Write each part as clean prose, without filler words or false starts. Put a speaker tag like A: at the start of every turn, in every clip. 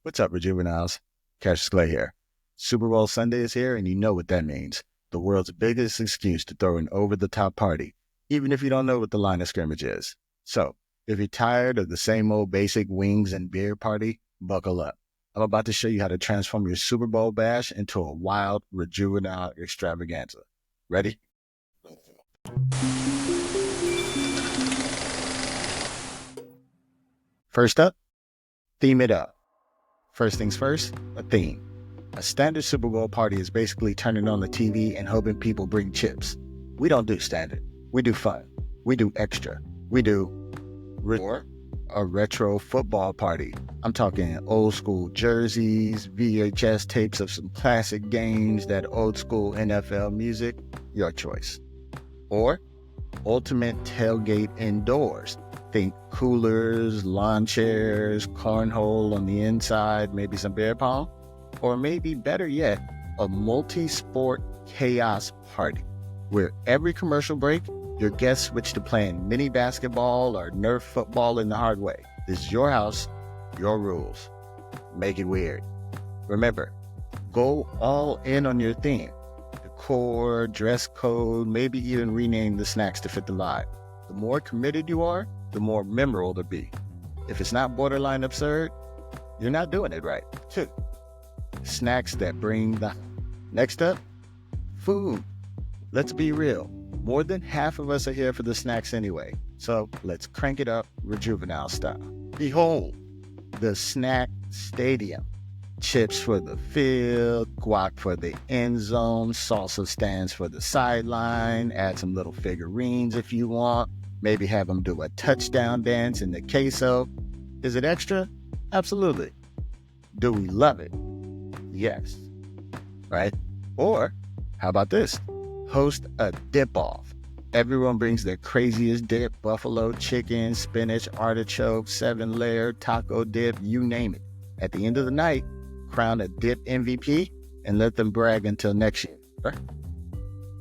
A: What's up, Rejuveniles? Cassius Clay here. Super Bowl Sunday is here, and you know what that means. The world's biggest excuse to throw an over-the-top party, even if you don't know what the line of scrimmage is. So, if you're tired of the same old basic wings and beer party, buckle up. I'm about to show you how to transform your Super Bowl bash into a wild, Rejuvenile extravaganza. Ready? First up, theme it up. First things first, a theme. A standard Super Bowl party is basically turning on the TV and hoping people bring chips. We don't do standard. We do fun. We do extra. We do or a retro football party. I'm talking old school jerseys, VHS tapes of some classic games, that old school NFL music, your choice. Or ultimate tailgate indoors. Think coolers, lawn chairs, cornhole on the inside, maybe some beer pong, or maybe better yet, a multi-sport chaos party where every commercial break, your guests switch to playing mini basketball or Nerf football in the hard way. This is your house, your rules. Make it weird. Remember, go all in on your theme. Decor, dress code, maybe even rename the snacks to fit the vibe. The more committed you are, the more memorable it'll be. If it's not borderline absurd, you're not doing it right. 2. Snacks that bring the... Next up, food. Let's be real. More than half of us are here for the snacks anyway. So let's crank it up Rejuvenile style. Behold, the snack stadium. Chips for the field, guac for the end zone, salsa stands for the sideline, add some little figurines if you want, maybe have them do a touchdown dance in the queso. Is it extra? Absolutely. Do we love it? Yes. Right? Or, how about this? Host a dip-off. Everyone brings their craziest dip, buffalo chicken, spinach, artichoke, 7-layer, taco dip, you name it. At the end of the night, crown a dip MVP and let them brag until next year.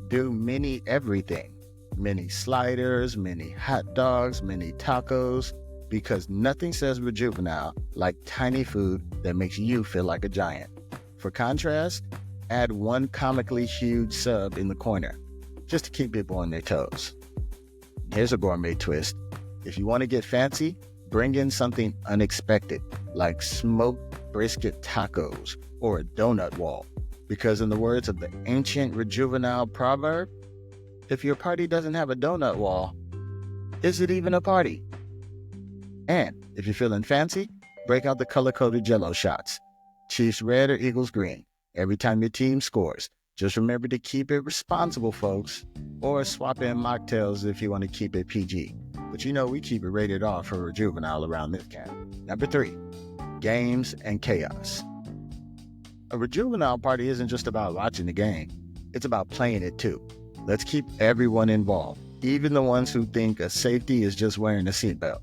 A: Do mini everything. Mini sliders, mini hot dogs, mini tacos, because nothing says Rejuvenile like tiny food that makes you feel like a giant. For contrast, add one comically huge sub in the corner, just to keep people on their toes. Here's a gourmet twist. If you want to get fancy, bring in something unexpected, like smoked brisket tacos or a donut wall. Because in the words of the ancient Rejuvenile proverb, if your party doesn't have a donut wall, is it even a party? And if you're feeling fancy, break out the color-coded Jell-O shots. Chiefs red or Eagles green. Every time your team scores, just remember to keep it responsible, folks. Or swap in mocktails if you want to keep it PG. But you know we keep it rated R for Rejuvenile around this camp. Number 3, games and chaos. A Rejuvenile party isn't just about watching the game. It's about playing it too. Let's keep everyone involved, even the ones who think a safety is just wearing a seatbelt.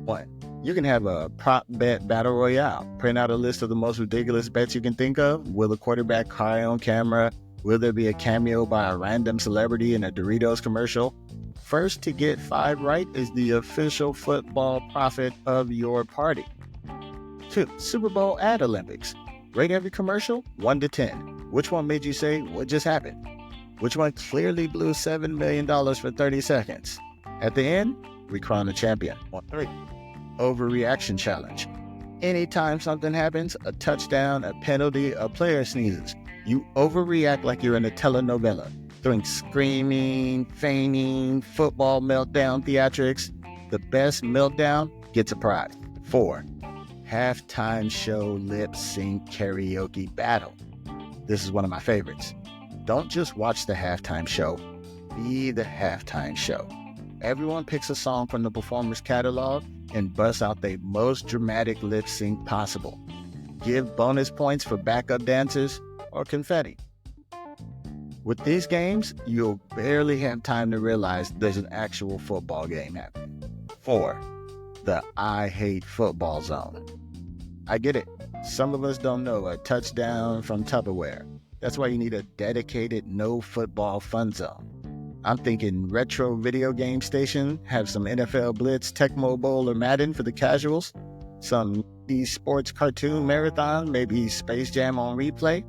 A: 1. You can have a prop bet battle royale. Print out a list of the most ridiculous bets you can think of. Will the quarterback cry on camera? Will there be a cameo by a random celebrity in a Doritos commercial? First to get 5 right is the official football prophet of your party. 2. Super Bowl ad Olympics. Rate every commercial 1 to 10. Which one made you say, what just happened? Which one clearly blew $7 million for 30 seconds? At the end, we crown a champion. 3. Overreaction challenge. Anytime something happens, a touchdown, a penalty, a player sneezes, you overreact like you're in a telenovela. Doing screaming, feigning, football meltdown theatrics. The best meltdown gets a prize. 4. Halftime show lip sync karaoke battle. This is one of my favorites. Don't just watch the halftime show, be the halftime show. Everyone picks a song from the performer's catalog and busts out their most dramatic lip sync possible. Give bonus points for backup dancers or confetti. With these games, you'll barely have time to realize there's an actual football game happening. 4. The I hate football zone. I get it. Some of us don't know a touchdown from Tupperware. That's why you need a dedicated no football fun zone. I'm thinking retro video game station, have some NFL Blitz, Tecmo Bowl, or Madden for the casuals, some 50 sports cartoon marathon, maybe Space Jam on replay,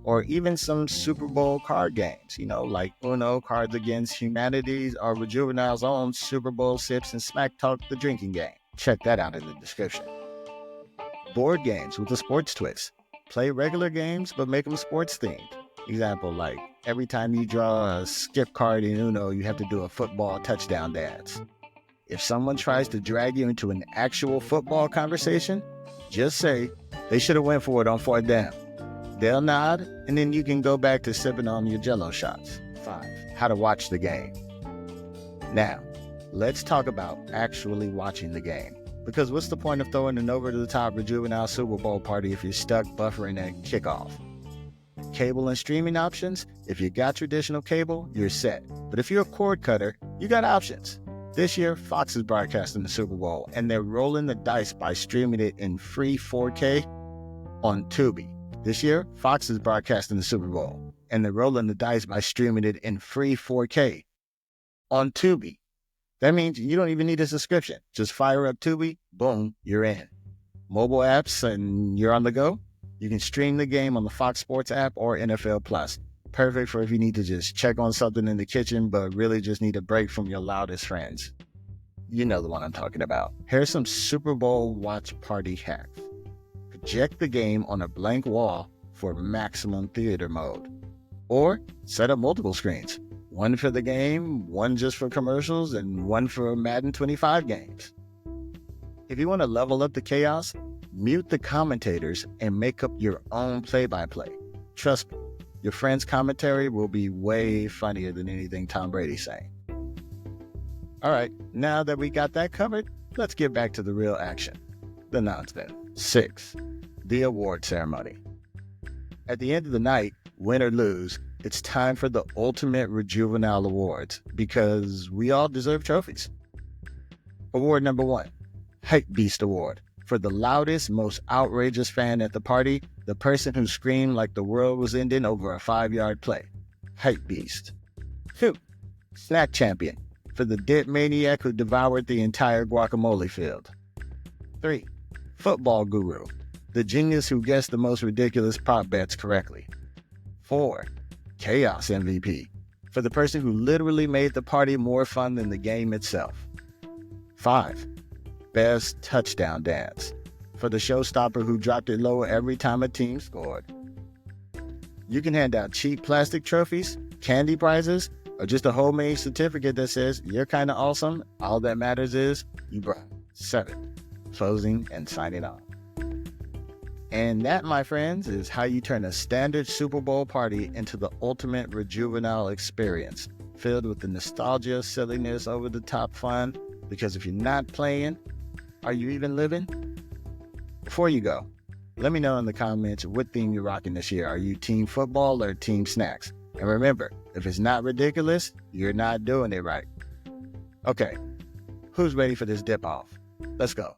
A: or even some Super Bowl card games, like Uno, Cards Against Humanities, or Rejuvenile's own Super Bowl Sips and Smack Talk, the drinking game. Check that out in the description. Board games with a sports twist. Play regular games, but make them sports themed. Example, like every time you draw a skip card in Uno, you have to do a football touchdown dance. If someone tries to drag you into an actual football conversation, just say they should have went for it on 4th down. They'll nod, and then you can go back to sipping on your Jell-O shots. 5. How to watch the game. Now, let's talk about actually watching the game. Because what's the point of throwing an over-the-top Rejuvenile Super Bowl party if you're stuck buffering at kickoff? Cable and streaming options? If you got traditional cable, you're set. But if you're a cord cutter, you got options. This year, Fox is broadcasting the Super Bowl, and they're rolling the dice by streaming it in free 4K on Tubi. This year, Fox is broadcasting the Super Bowl, and they're rolling the dice by streaming it in free 4K on Tubi. That means you don't even need a subscription. Just fire up Tubi, boom, you're in. Mobile apps, and you're on the go. You can stream the game on the Fox Sports app or NFL Plus. Perfect for if you need to just check on something in the kitchen, but really just need a break from your loudest friends. You know the one I'm talking about. Here's some Super Bowl watch party hacks. Project the game on a blank wall for maximum theater mode. Or set up multiple screens. One for the game, one just for commercials, and one for Madden 25 games. If you want to level up the chaos, mute the commentators and make up your own play-by-play. Trust me, your friend's commentary will be way funnier than anything Tom Brady's saying. All right, now that we got that covered, let's get back to the real action, the nonsense. 6. The award ceremony. At the end of the night, win or lose, it's time for the ultimate Rejuvenile Awards because we all deserve trophies. Award number 1, Hype Beast Award. For the loudest, most outrageous fan at the party, the person who screamed like the world was ending over a 5-yard play. Hype Beast. 2. Snack Champion. For the dip maniac who devoured the entire guacamole field. 3. Football Guru. The genius who guessed the most ridiculous prop bets correctly. 4. Chaos MVP. For the person who literally made the party more fun than the game itself. 5. Best touchdown dance. For the showstopper who dropped it low every time a team scored. You can hand out cheap plastic trophies, candy prizes, or just a homemade certificate that says you're kind of awesome. All that matters is you brought. 7. Closing and signing off. And that, my friends, is how you turn a standard Super Bowl party into the ultimate Rejuvenile experience, filled with the nostalgia, silliness, over-the-top fun. Because if you're not playing, are you even living? Before you go, let me know in the comments what theme you're rocking this year. Are you team football or team snacks? And remember, if it's not ridiculous, you're not doing it right. Okay, who's ready for this dip off? Let's go.